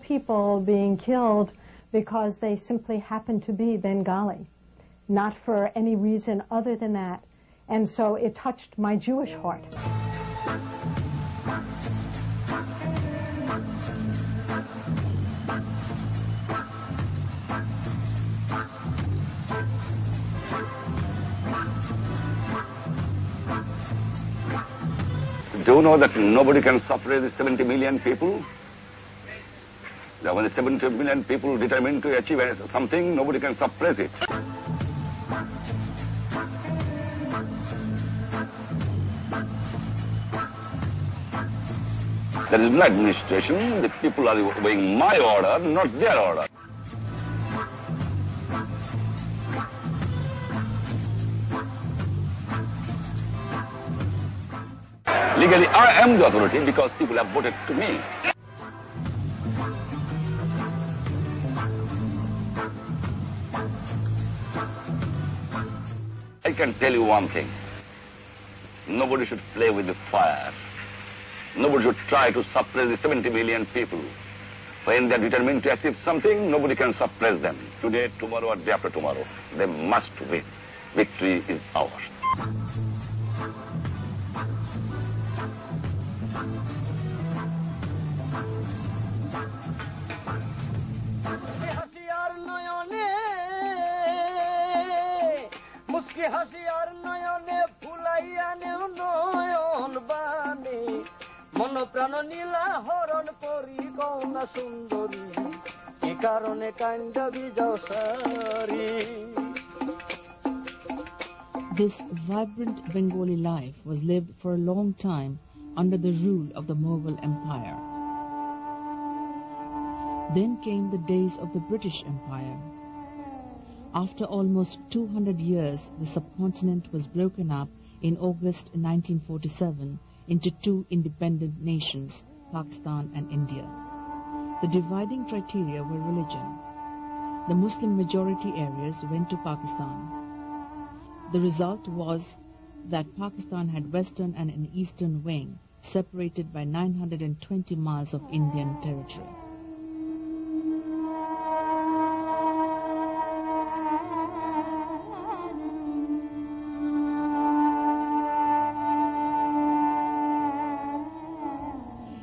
people being killed because they simply happen to be Bengali, not for any reason other than that. And so it touched my Jewish heart. Do you know that nobody can suppress the 70 million people? That when the 70 million people determined to achieve something, nobody can suppress it. There is no administration. The people are obeying my order, not their order. Legally, I am the authority because people have voted to me. I can tell you one thing. Nobody should play with the fire. Nobody should try to suppress the 70 million people. When they are determined to achieve something, nobody can suppress them. Today, tomorrow, or day after tomorrow. They must win. Victory is ours. This vibrant Bengali life was lived for a long time under the rule of the Mughal Empire. Then came the days of the British Empire. After almost 200 years, the subcontinent was broken up in August 1947 into two independent nations, Pakistan and India. The dividing criteria were religion. The Muslim majority areas went to Pakistan. The result was that Pakistan had western and an eastern wing, separated by 920 miles of Indian territory.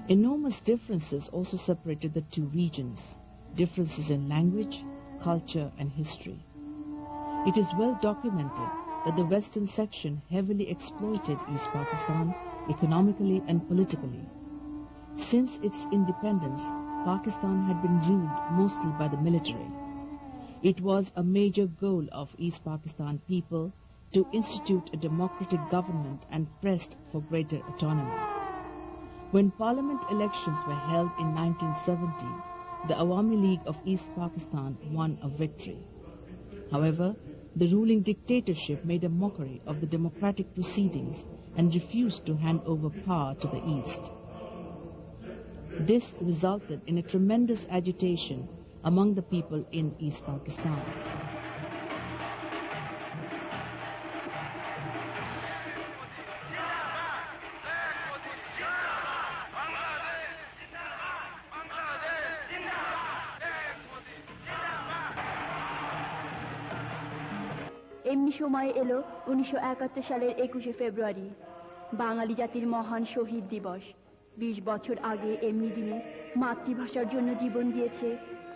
Enormous differences also separated the two regions, differences in language, culture, and history. It is well documented that the western section heavily exploited East Pakistan economically and politically. Since its independence, Pakistan had been ruled mostly by the military. It was a major goal of East Pakistan people to institute a democratic government and pressed for greater autonomy. When parliament elections were held in 1970, the Awami League of East Pakistan won a victory. However, the ruling dictatorship made a mockery of the democratic proceedings and refused to hand over power to the East. This resulted in a tremendous agitation among the people in East Pakistan. এমনি সময় এলো 1971 সালের 21শে ফেব্রুয়ারি, বাঙালি জাতির মহান শহীদ দিবস। 20 বছর আগে এমনি দিনে মাতৃভাষার জন্য জীবন দিয়েছে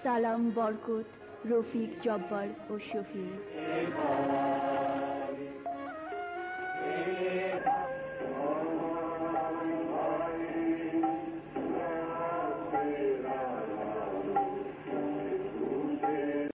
সালাম, বরকত, রফিক, জব্বার ও শফি।